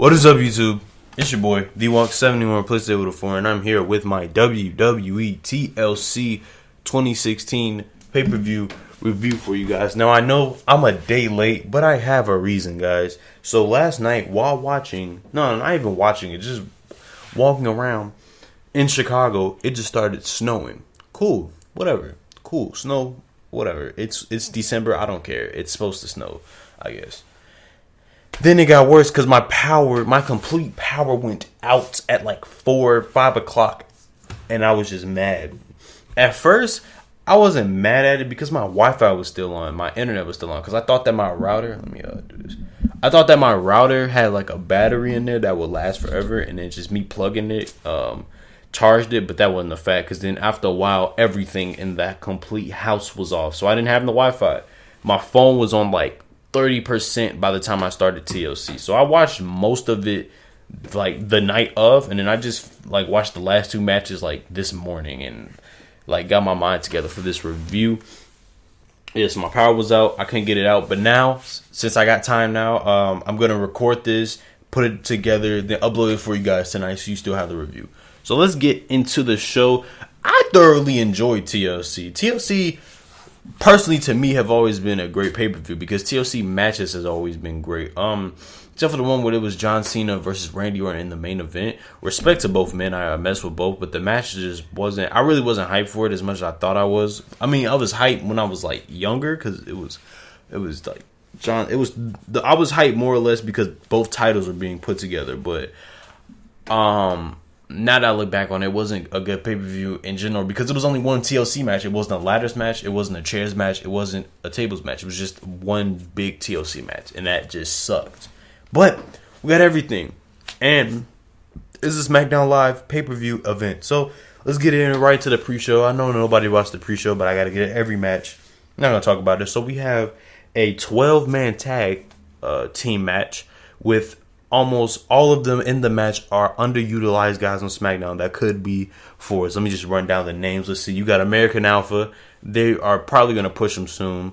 What is up, YouTube? It's your boy, The71 Replaceable with a 4, and I'm here with my WWE TLC 2016 pay-per-view review for you guys. Now, I know I'm a day late, but I have a reason, guys. So last night, while watching, no, not even watching it, just walking around in Chicago, it just started snowing. Cool, whatever. Cool, snow, whatever. It's December, I don't care. It's supposed to snow, I guess. Then it got worse because my complete power went out at like 5 o'clock, and I was just mad. At first, I wasn't mad at it because my Wi-Fi was still on, my internet was still on, because I thought that my router, let me do this. I thought that my router had like a battery in there that would last forever, and then just me plugging it, charged it, but that wasn't a fact, because then after a while, everything in that complete house was off, so I didn't have the Wi-Fi. My phone was on like 30% by the time I started TLC. So I watched most of it like the night of, and then I just like watched the last two matches like this morning and like got my mind together for this review. Yes, my power was out. I couldn't get it out, but now since I got time now, I'm gonna record this, put it together, then upload it for you guys tonight so you still have the review. So let's get into the show. I thoroughly enjoyed TLC. TLC personally, to me, have always been a great pay-per-view because TLC matches has always been great. Except for the one where it was John Cena versus Randy Orton in the main event. Respect to both men, I messed with both, but the match just wasn't. I really wasn't hyped for it as much as I thought I was. I mean, I was hyped when I was like younger because it was like John. I was hyped more or less because both titles were being put together, but now that I look back on it, it wasn't a good pay-per-view in general because it was only one TLC match. It wasn't a ladders match. It wasn't a chairs match. It wasn't a tables match. It was just one big TLC match, and that just sucked. But we got everything, and this is a SmackDown Live pay-per-view event. So let's get in right to the pre-show. I know nobody watched the pre-show, but I got to get every match. I'm not going to talk about this. So we have a 12-man tag team match with almost all of them in the match are underutilized guys on SmackDown that could be forwards. Let me just run down the names. Let's see. You got American Alpha. They are probably going to push him soon.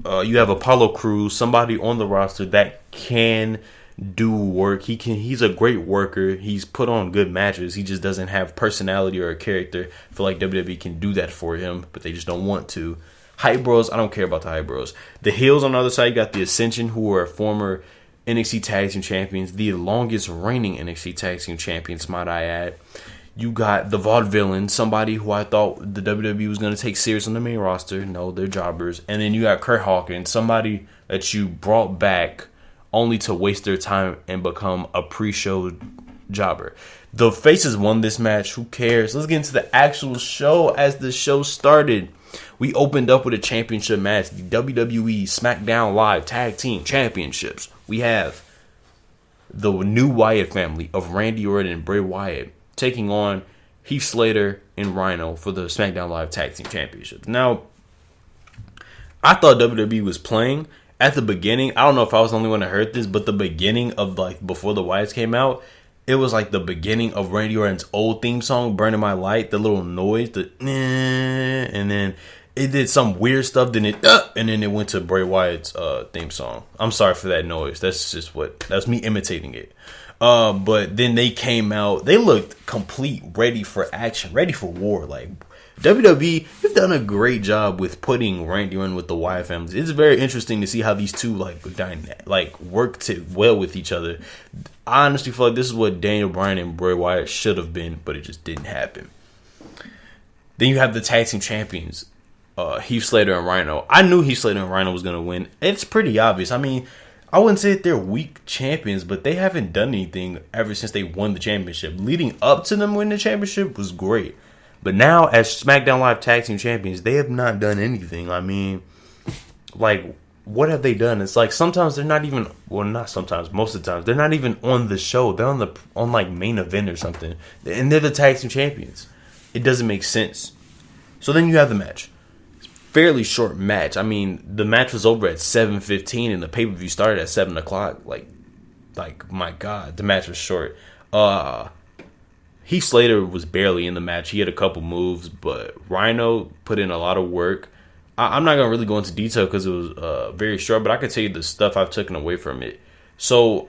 You have Apollo Crews, somebody on the roster that can do work. He's a great worker. He's put on good matches. He just doesn't have personality or a character. I feel like WWE can do that for him, but they just don't want to. Hype Bros, I don't care about the Hype Bros. The heels on the other side, you got the Ascension, who are former NXT Tag Team Champions, the longest reigning NXT Tag Team Champions, might I add. You got the Vaudevillain, somebody who I thought the WWE was going to take serious on the main roster. No, they're jobbers. And then you got Kurt Hawkins, somebody that you brought back only to waste their time and become a pre-show jobber. The faces won this match. Who cares? Let's get into the actual show. As the show started, we opened up with a championship match, the WWE SmackDown Live Tag Team Championships. We have the new Wyatt family of Randy Orton and Bray Wyatt taking on Heath Slater and Rhino for the SmackDown Live Tag Team Championships. Now, I thought WWE was playing at the beginning. I don't know if I was the only one that heard this, but the beginning of like before the Wyatts came out, it was like the beginning of Randy Orton's old theme song, Burning My Light, the little noise, and then it did some weird stuff, then it went to Bray Wyatt's theme song. I'm sorry for that noise. That's me imitating it. But then they came out. They looked complete, ready for action, ready for war. Like WWE, you've done a great job with putting Randy Orton with the Wyatt families. It's very interesting to see how these two work well with each other. I honestly feel like this is what Daniel Bryan and Bray Wyatt should have been, but it just didn't happen. Then you have the tag team champions, Heath Slater and Rhino. I knew Heath Slater and Rhino was going to win. It's pretty obvious. I mean, I wouldn't say that they're weak champions, but they haven't done anything ever since they won the championship. Leading up to them winning the championship was great. But now, as SmackDown Live Tag Team Champions, they have not done anything. I mean, like, what have they done? It's like sometimes they're not even, well, not sometimes, most of the time, they're not even on the show. They're on like main event or something. And they're the Tag Team Champions. It doesn't make sense. So then you have the match. Fairly short match. I mean, the match was over at 7:15 and the pay-per-view started at 7 o'clock. Like my God, the match was short. Heath Slater was barely in the match. He had a couple moves, but Rhino put in a lot of work. I'm not going to really go into detail because it was very short, but I can tell you the stuff I've taken away from it. So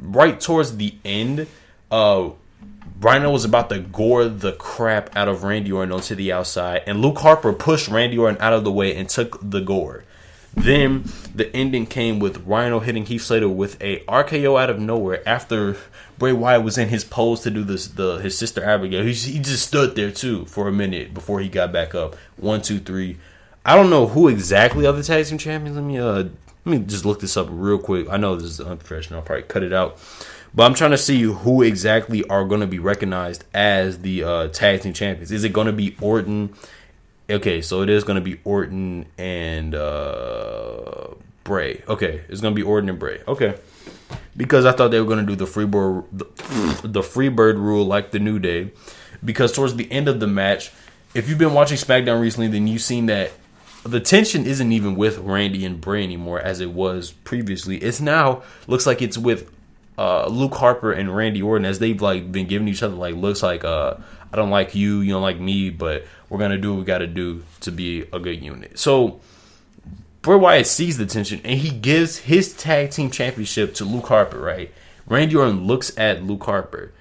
right towards the end, Rhino was about to gore the crap out of Randy Orton onto the outside, and Luke Harper pushed Randy Orton out of the way and took the gore. Then the ending came with Rhino hitting Heath Slater with a RKO out of nowhere after Bray Wyatt was in his pose to do his sister Abigail. He just stood there too for a minute before he got back up. 1, 2, 3. I don't know who exactly are the tag team champions. Let me just look this up real quick. I know this is unprofessional. I'll probably cut it out. But I'm trying to see who exactly are going to be recognized as the tag team champions. Is it going to be Orton? Okay, so it is going to be Orton and Bray. Okay, it's going to be Orton and Bray. Okay. Because I thought they were going to do the Freebird rule like the New Day. Because towards the end of the match, if you've been watching SmackDown recently, then you've seen that the tension isn't even with Randy and Bray anymore as it was previously. It's now looks like it's with Luke Harper and Randy Orton, as they've like been giving each other like looks like I don't like you, you don't like me, but we're gonna do what we gotta do to be a good unit. So Bray Wyatt sees the tension and he gives his tag team championship to Luke Harper, right? Randy Orton looks at Luke Harper,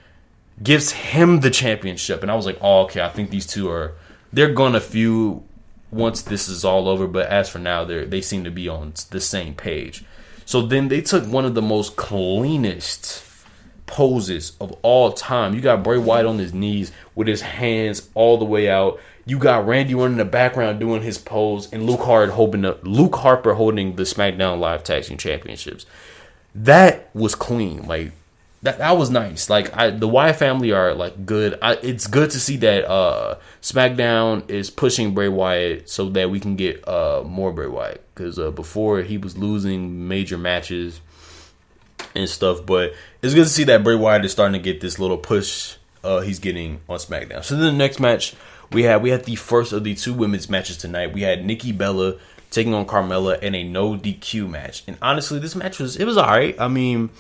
gives him the championship, and I was like, oh, okay, I think these two they're gonna feud once this is all over, but as for now, they seem to be on the same page. So then they took one of the most cleanest poses of all time. You got Bray Wyatt on his knees with his hands all the way out. You got Randy Orton in the background doing his pose, and Luke Harper holding the SmackDown Live Tag Team Championships. That was clean. Like that was nice. Like the Wyatt family are like good. It's good to see that SmackDown is pushing Bray Wyatt so that we can get more Bray Wyatt, because before he was losing major matches and stuff. But it's good to see that Bray Wyatt is starting to get this little push he's getting on SmackDown. So then the next match we had the first of the two women's matches tonight. We had Nikki Bella taking on Carmella in a no DQ match. And honestly, this match was alright. I mean,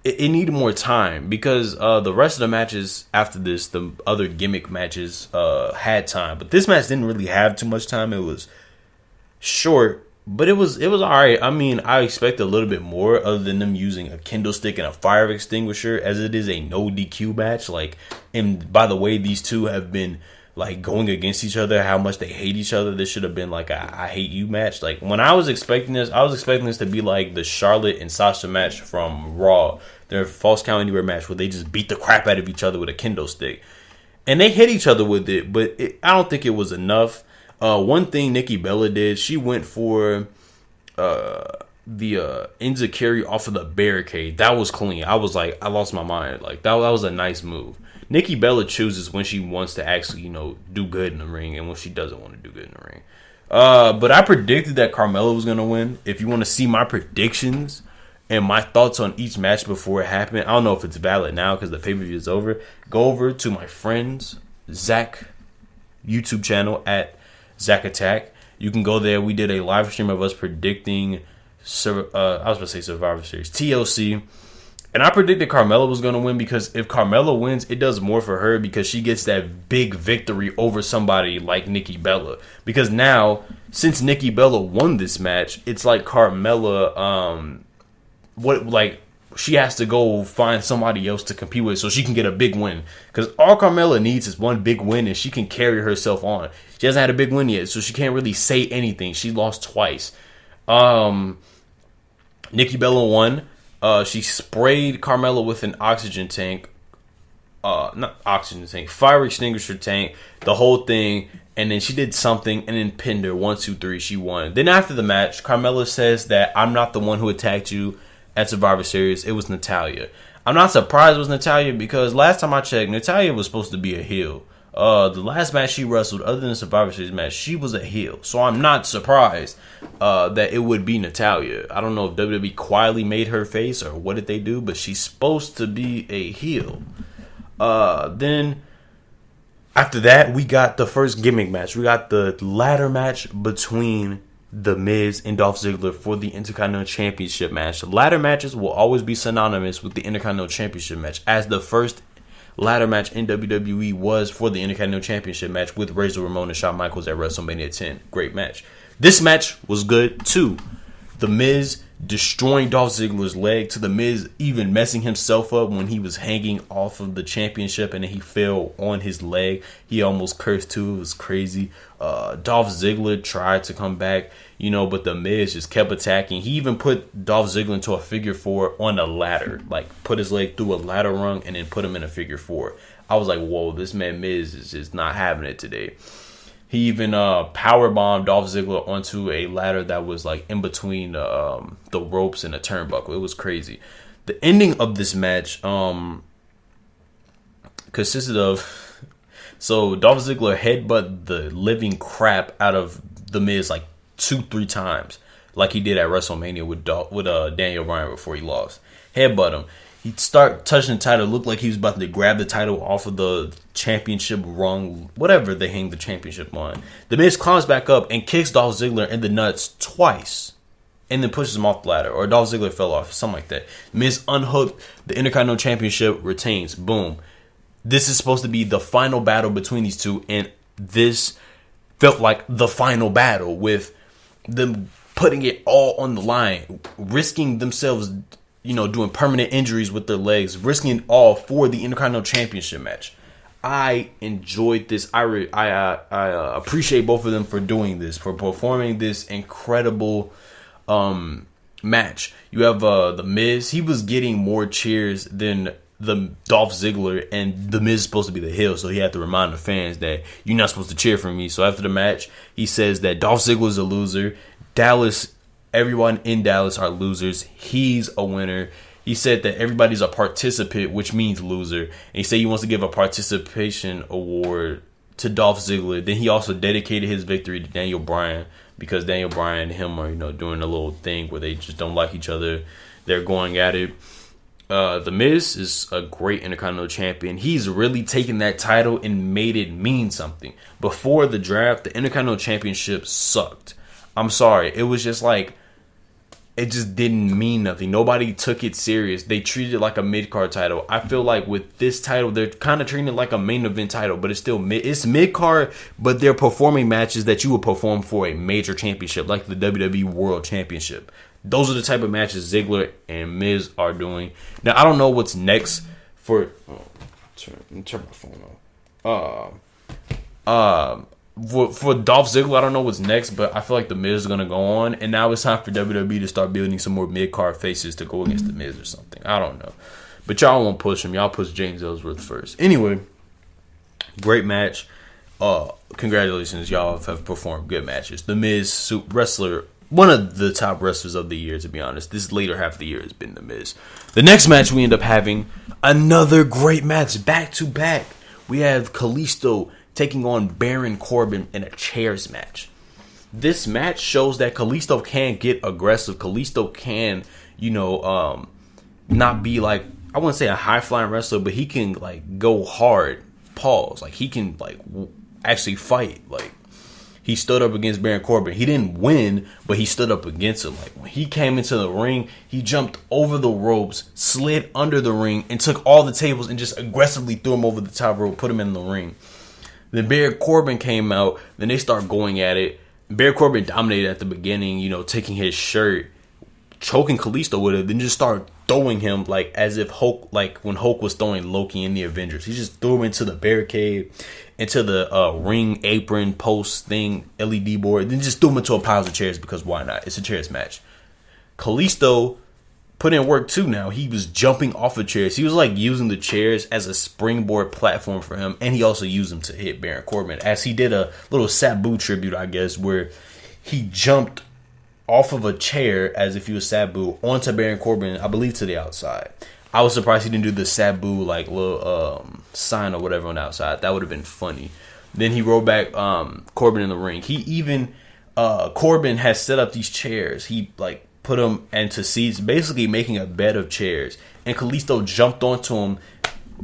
it needed more time because the rest of the matches after this, the other gimmick matches, had time. But this match didn't really have too much time. It was short, but it was alright. I mean, I expect a little bit more other than them using a kendo stick and a fire extinguisher, as it is a no DQ match. Like, and by the way, these two have been like going against each other, how much they hate each other. This should have been like a I hate you match. Like when I was expecting this to be like the Charlotte and Sasha match from Raw, their False Count Anywhere match where they just beat the crap out of each other with a kendo stick. And they hit each other with it, but I don't think it was enough. One thing Nikki Bella did, she went for the Enziguri off of the barricade. That was clean. I was like, I lost my mind. Like that was a nice move. Nikki Bella chooses when she wants to actually, do good in the ring and when she doesn't want to do good in the ring. But I predicted that Carmella was going to win. If you want to see my predictions and my thoughts on each match before it happened, I don't know if it's valid now because the pay-per-view is over. Go over to my friend's Zach YouTube channel at Zach Attack. You can go there. We did a live stream of us predicting, Survivor Series, TLC. And I predicted Carmella was going to win because if Carmella wins, it does more for her because she gets that big victory over somebody like Nikki Bella. Because now, since Nikki Bella won this match, it's like Carmella, she has to go find somebody else to compete with so she can get a big win. Because all Carmella needs is one big win and she can carry herself on. She hasn't had a big win yet, so she can't really say anything. She lost twice. Nikki Bella won. She sprayed Carmella with an oxygen tank. Fire extinguisher tank. The whole thing. And then she did something and then pinned her. 1, 2, 3. She won. Then after the match, Carmella says that I'm not the one who attacked you at Survivor Series. It was Natalya. I'm not surprised it was Natalya because last time I checked, Natalya was supposed to be a heel. The last match she wrestled, other than the Survivor Series match, she was a heel. So I'm not surprised that it would be Natalya. I don't know if WWE quietly made her face or what did they do, but she's supposed to be a heel. Then after that, we got the first gimmick match. We got the ladder match between The Miz and Dolph Ziggler for the Intercontinental Championship match. Ladder matches will always be synonymous with the Intercontinental Championship match, as the first ladder match in WWE was for the Intercontinental Championship match with Razor Ramon and Shawn Michaels at WrestleMania 10. Great match. This match was good too. The Miz destroying Dolph Ziggler's leg, to the Miz even messing himself up when he was hanging off of the championship and then he fell on his leg. He almost cursed too. It was crazy. Dolph Ziggler tried to come back, but the Miz just kept attacking. He even put Dolph Ziggler into a figure four on a ladder, like put his leg through a ladder rung and then put him in a figure four. I was like, whoa, this man Miz is just not having it today. He even powerbombed Dolph Ziggler onto a ladder that was like in between the ropes and a turnbuckle. It was crazy. The ending of this match consisted of, so Dolph Ziggler headbutt the living crap out of the Miz like 2-3 times, like he did at WrestleMania with Daniel Bryan before he lost. Headbutt him. He'd start touching the title. Looked like he was about to grab the title off of the championship rung, whatever they hang the championship on. The Miz climbs back up and kicks Dolph Ziggler in the nuts twice, and then pushes him off the ladder. Or Dolph Ziggler fell off, something like that. Miz unhooked. The Intercontinental Championship retains. Boom. This is supposed to be the final battle between these two, and this felt like the final battle with them putting it all on the line, risking themselves, doing permanent injuries with their legs, risking it all for the Intercontinental Championship match. I enjoyed this. I appreciate both of them for doing this, for performing this incredible match. You have the Miz. He was getting more cheers than the Dolph Ziggler, and the Miz is supposed to be the heel, so he had to remind the fans that you're not supposed to cheer for me. So after the match, he says that Dolph Ziggler is a loser. Everyone in Dallas are losers. He's a winner. He said that everybody's a participant, which means loser. And he said he wants to give a participation award to Dolph Ziggler. Then he also dedicated his victory to Daniel Bryan, because Daniel Bryan and him are, doing a little thing where they just don't like each other. They're going at it. The Miz is a great Intercontinental Champion. He's really taken that title and made it mean something. Before the draft, the Intercontinental Championship sucked. I'm sorry. It was just like, it just didn't mean nothing. Nobody took it serious. They treated it like a mid-card title. I feel like with this title, they're kind of treating it like a main event title, but it's still it's mid-card, but they're performing matches that you would perform for a major championship, like the WWE World Championship. Those are the type of matches Ziggler and Miz are doing. Now, I don't know what's next for... turn my phone off. For Dolph Ziggler, I don't know what's next, but I feel like the Miz is going to go on, and now it's time for WWE to start building some more mid-card faces to go against the Miz or something. I don't know. But y'all won't push him. Y'all push James Ellsworth first. Anyway, great match. Congratulations. Y'all have performed good matches. The Miz, wrestler, one of the top wrestlers of the year, to be honest. This later half of the year has been the Miz. The next match, we end up having another great match, back-to-back. We have Kalisto taking on Baron Corbin in a chairs match. This match shows that Kalisto can get aggressive. Kalisto can, not be like, I wouldn't say a high-flying wrestler, but he can, go hard, pause. He can, actually fight. He stood up against Baron Corbin. He didn't win, but he stood up against him. When he came into the ring, he jumped over the ropes, slid under the ring, and took all the tables and just aggressively threw him over the top rope, put him in the ring. Then Baron Corbin came out. Then they start going at it. Baron Corbin dominated at the beginning, taking his shirt, choking Kalisto with it, then just started throwing him as if Hulk, when Hulk was throwing Loki in the Avengers. He just threw him into the barricade, into the ring apron post thing, LED board, then just threw him into a pile of chairs because why not? It's a chairs match. Kalisto put in work too now. He was jumping off of chairs. He was using the chairs as a springboard platform for him, and he also used them to hit Baron Corbin, as he did a little Sabu tribute, I guess, where he jumped off of a chair as if he was Sabu onto Baron Corbin, I believe to the outside. I was surprised he didn't do the Sabu little sign or whatever on the outside. That would have been funny. Then he rolled back Corbin in the ring. He even Corbin has set up these chairs. He put them into seats, basically making a bed of chairs. And Kalisto jumped onto him,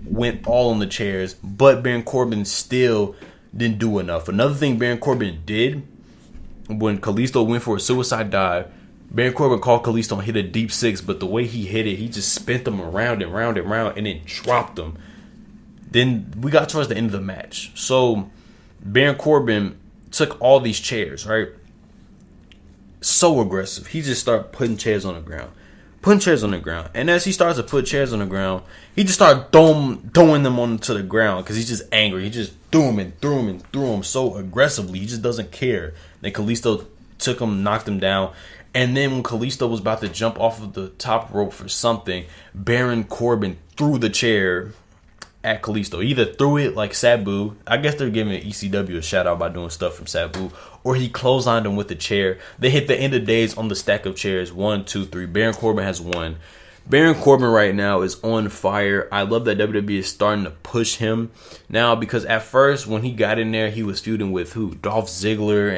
went all on the chairs, but Baron Corbin still didn't do enough. Another thing Baron Corbin did, when Kalisto went for a suicide dive, Baron Corbin called Kalisto and hit a deep six, but the way he hit it, he just spent them around and round and round and then dropped them. Then we got towards the end of the match. So Baron Corbin took all these chairs, right? So aggressive. He just started putting chairs on the ground. Putting chairs on the ground. And as he starts to put chairs on the ground, he just started throwing them onto the ground because he's just angry. He just threw them so aggressively. He just doesn't care. Then Kalisto took him, knocked him down. And then when Kalisto was about to jump off of the top rope for something, Baron Corbin threw the chair at Kalisto. He either threw it like Sabu. I guess they're giving ECW a shout out by doing stuff from Sabu. Or he clotheslined him with the chair. They hit the end of days on the stack of chairs. 1, 2, 3. Baron Corbin has won. Baron Corbin right now is on fire. I love that WWE is starting to push him now, because at first when he got in there, he was feuding with who? Dolph Ziggler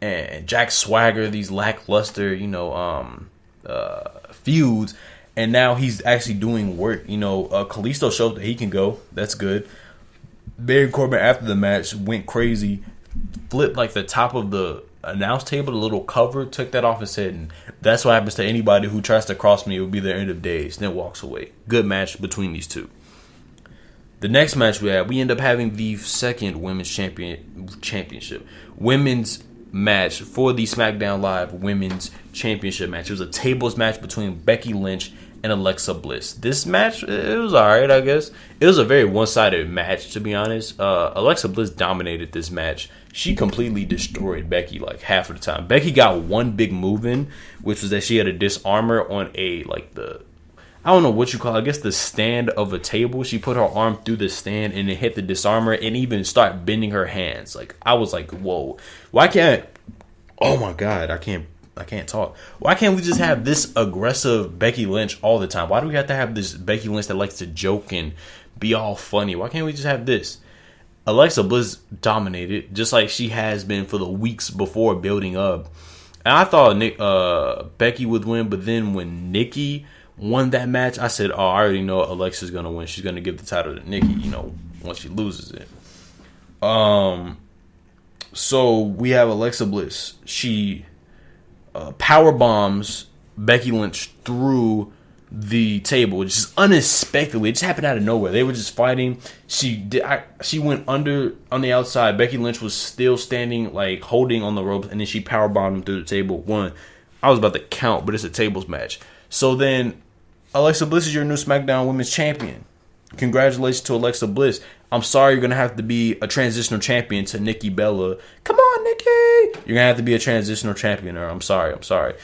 and Jack Swagger. These lackluster, feuds. And now he's actually doing work. Kalisto showed that he can go. That's good. Baron Corbin after the match went crazy. Flipped like the top of the announce table, the little cover, took that off his head, and that's what happens to anybody who tries to cross me. It will be their end of days. Then walks away. Good match between these two. The next match we end up having the second women's championship. Women's match for the SmackDown Live Women's Championship match. It was a tables match between Becky Lynch and Alexa Bliss. This match, it was alright, I guess. It was a very one-sided match, to be honest. Alexa Bliss dominated this match. She completely destroyed Becky like half of the time. Becky got one big move in, which was that she had a disarmer on I don't know what you call it, I guess the stand of a table. She put her arm through the stand and it hit the disarmer and even start bending her hands. Like, I was like, whoa. Why can't... Oh my God, I can't talk. Why can't we just have this aggressive Becky Lynch all the time? Why do we have to have this Becky Lynch that likes to joke and be all funny? Why can't we just have this? Alexa Bliss dominated, just like she has been for the weeks before building up. And I thought Becky would win, but then when Nikki won that match, I said, oh, I already know Alexa's going to win. She's going to give the title to Nikki, once she loses it. So we have Alexa Bliss. She power bombs Becky Lynch through the table, just unexpectedly. It just happened out of nowhere. They were just fighting. She went under on the outside. Becky Lynch was still standing, like holding on the ropes, and then she power bombed him through the table. I was about to count, but it's a tables match. So then Alexa Bliss is your new SmackDown Women's Champion. Congratulations to Alexa Bliss. I'm sorry you're going to have to be a transitional champion to Nikki Bella. Come on, Nikki! You're going to have to be a transitional champion. Or I'm sorry.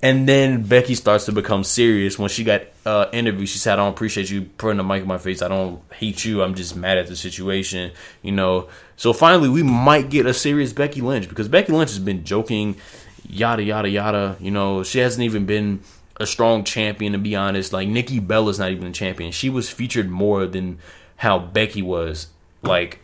And then Becky starts to become serious. When she got interviewed, she said, I don't appreciate you putting the mic in my face. I don't hate you. I'm just mad at the situation. So finally, we might get a serious Becky Lynch, because Becky Lynch has been joking, yada, yada, yada. She hasn't even been a strong champion, to be honest. Like, Nikki Bella's not even a champion. She was featured more than how Becky was. Like,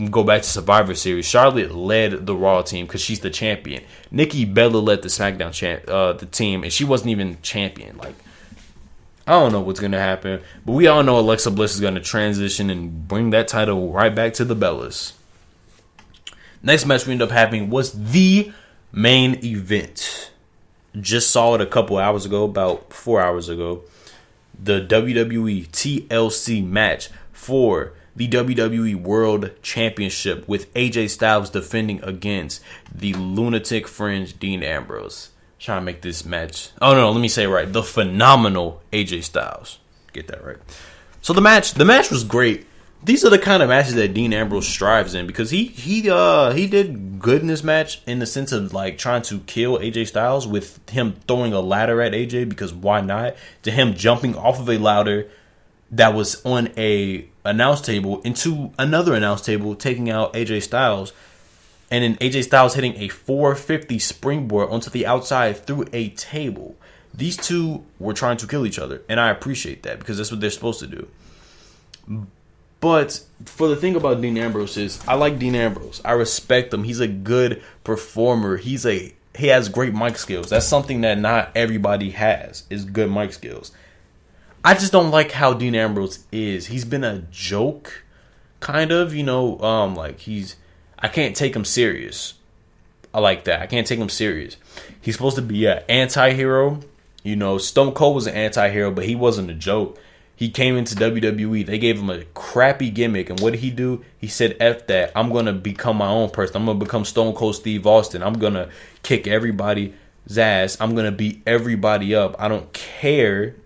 go back to Survivor Series. Charlotte led the Raw team because she's the champion. Nikki Bella led the SmackDown the team, and she wasn't even champion. Like, I don't know what's gonna happen, but we all know Alexa Bliss is gonna transition and bring that title right back to the Bellas. Next match we end up having was the main event. Just saw it a couple hours ago, about 4 hours ago. The WWE TLC match for the WWE World Championship, with AJ Styles defending against the Lunatic Fringe Dean Ambrose. Trying to make this match... Oh, no, let me say it right. The phenomenal AJ Styles. Get that right. So the match was great. These are the kind of matches that Dean Ambrose strives in, because he did good in this match in the sense of like trying to kill AJ Styles with him throwing a ladder at AJ, because why not? To him jumping off of a ladder that was on a announce table into another announce table, taking out AJ Styles, and then AJ Styles hitting a 450 springboard onto the outside through a table. These two were trying to kill each other, and I appreciate that, because that's what they're supposed to do. But for the thing about Dean Ambrose is, I like Dean Ambrose. I respect him. He's a good performer. He has great mic skills. That's something that not everybody has, is good mic skills. I just don't like how Dean Ambrose is. He's been a joke, kind of, I can't take him serious. I like that. I can't take him serious. He's supposed to be an anti-hero. Stone Cold was an anti-hero, but he wasn't a joke. He came into WWE. They gave him a crappy gimmick. And what did he do? He said, F that. I'm going to become my own person. I'm going to become Stone Cold Steve Austin. I'm going to kick everybody's ass. I'm going to beat everybody up. I don't care.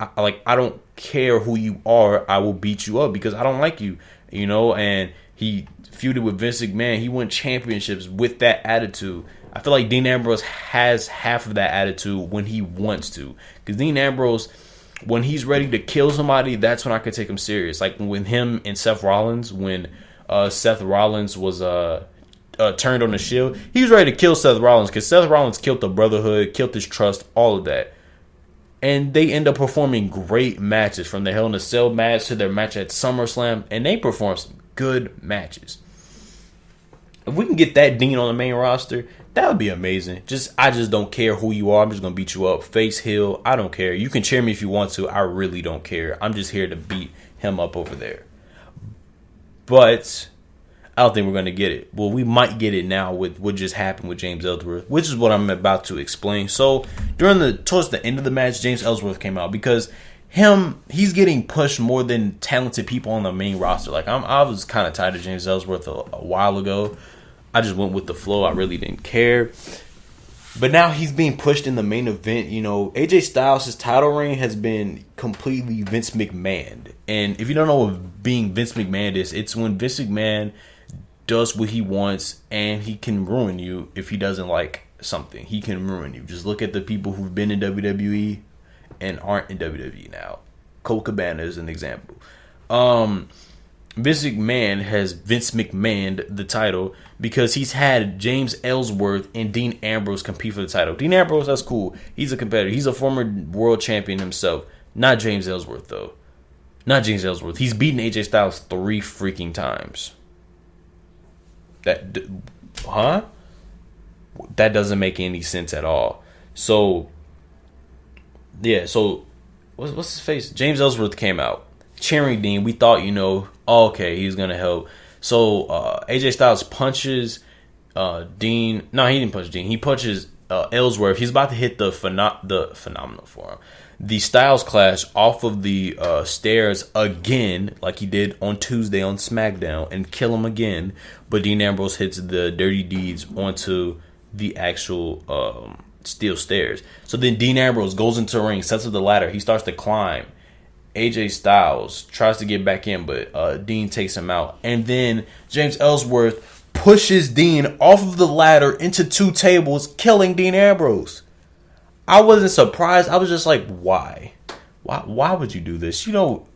I don't care who you are. I will beat you up because I don't like you. You know, and he feuded with Vince McMahon. He won championships with that attitude. I feel like Dean Ambrose has half of that attitude when he wants to. Because Dean Ambrose, when he's ready to kill somebody, that's when I could take him serious. Like with him and Seth Rollins, when Seth Rollins was turned on the Shield, he was ready to kill Seth Rollins because Seth Rollins killed the Brotherhood, killed his trust, all of that. And they end up performing great matches, from the Hell in a Cell match to their match at SummerSlam, and they perform some good matches. If we can get that Dean on the main roster, that would be amazing. I just don't care who you are. I'm just going to beat you up. Face, heel, I don't care. You can cheer me if you want to. I really don't care. I'm just here to beat him up over there. But I don't think we're going to get it. Well, we might get it now with what just happened with James Ellsworth, which is what I'm about to explain. So towards the end of the match, James Ellsworth came out because he's getting pushed more than talented people on the main roster. Like I was kind of tired of James Ellsworth a while ago. I just went with the flow. I really didn't care. But now he's being pushed in the main event. You know, AJ Styles' title reign has been completely Vince McMahon. And if you don't know what being Vince McMahon is, it's when Vince McMahon does what he wants and he can ruin you if he doesn't like something. He can ruin you. Just look at the people who've been in WWE and aren't in WWE now. Colt Cabana is an example. Vince McMahon has Vince McMahoned the title because he's had James Ellsworth and Dean Ambrose compete for the title. Dean Ambrose, that's cool. He's a competitor. He's a former world champion himself. Not James Ellsworth, though. Not James Ellsworth. He's beaten AJ Styles 3 freaking times. That doesn't make any sense at all. So, yeah. So, what's his face? James Ellsworth came out cheering Dean. We thought, okay, he's gonna help. So AJ Styles punches Dean. No, he didn't punch Dean. He punches Ellsworth. He's about to hit the phenomenal form, the Styles Clash off of the stairs again, like he did on Tuesday on SmackDown, and kill him again. But Dean Ambrose hits the Dirty Deeds onto the actual steel stairs. So then Dean Ambrose goes into the ring, sets up the ladder. He starts to climb. AJ Styles tries to get back in, but Dean takes him out. And then James Ellsworth pushes Dean off of the ladder into 2 tables, killing Dean Ambrose. I wasn't surprised. I was just like, why? Why would you do this? Well,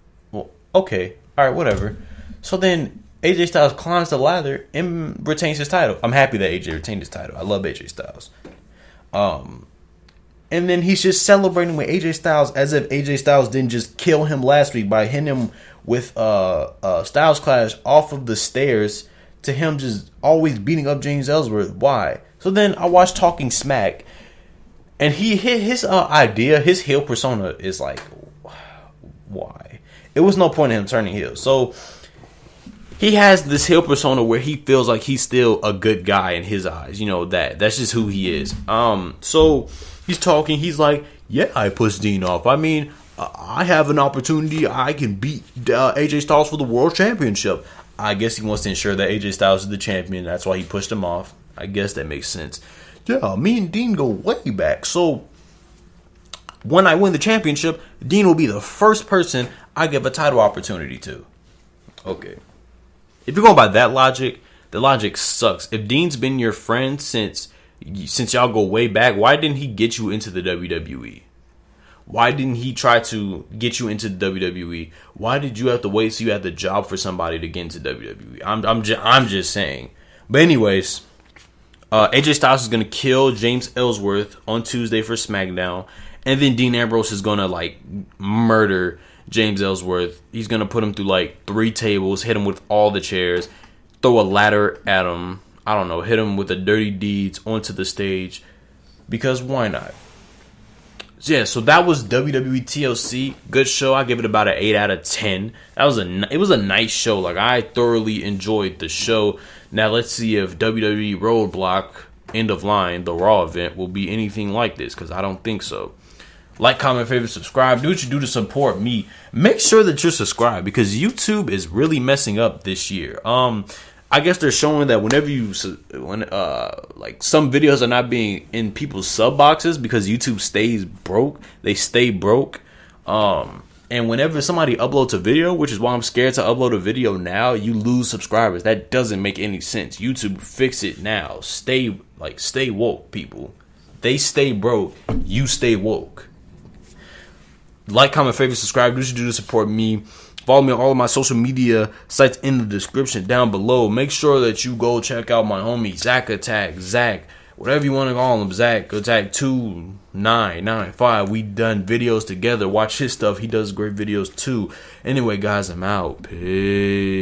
okay. All right, whatever. So then AJ Styles climbs the ladder and retains his title. I'm happy that AJ retained his title. I love AJ Styles. And then he's just celebrating with AJ Styles as if AJ Styles didn't just kill him last week by hitting him with Styles Clash off of the stairs, to him just always beating up James Ellsworth. Why? So then I watched Talking Smack, and he hit his idea, his heel persona is like, why? It was no point in him turning heel. So he has this heel persona where he feels like he's still a good guy in his eyes. That's just who he is. So he's talking. He's like, yeah, I pushed Dean off. I mean, I have an opportunity. I can beat AJ Styles for the world championship. I guess he wants to ensure that AJ Styles is the champion. That's why he pushed him off. I guess that makes sense. Yeah, me and Dean go way back. So when I win the championship, Dean will be the first person I give a title opportunity to. Okay. If you're going by that logic, the logic sucks. If Dean's been your friend since y'all go way back, why didn't he get you into the WWE? Why didn't he try to get you into the WWE? Why did you have to wait till you had the job for somebody to get into WWE? I'm just saying. But anyways, AJ Styles is gonna kill James Ellsworth on Tuesday for SmackDown, and then Dean Ambrose is gonna murder James Ellsworth. He's gonna put him through 3 tables, hit him with all the chairs, throw a ladder at him. I don't know, hit him with the Dirty Deeds onto the stage, because why not? Yeah, so that was WWE TLC. Good show. I give it about an 8 out of 10. It was a nice show. I thoroughly enjoyed the show. Now let's see if WWE Roadblock End of Line, the Raw event, will be anything like this, because I don't think so. Like, comment, favorite, subscribe. Do what you do to support me. Make sure that you're subscribed because YouTube is really messing up this year. I guess they're showing that whenever like some videos are not being in people's sub boxes because YouTube stays broke. They stay broke. And whenever somebody uploads a video, which is why I'm scared to upload a video now, you lose subscribers. That doesn't make any sense. YouTube, fix it now. Stay woke, people. They stay broke. You stay woke. Like, comment, favorite, subscribe. Do what you do to support me. Follow me on all of my social media sites in the description down below. Make sure that you go check out my homie Zach Attack, Zach, whatever you want to call him, Zach Attack 2995. We done videos together. Watch his stuff. He does great videos too. Anyway, guys, I'm out. Peace.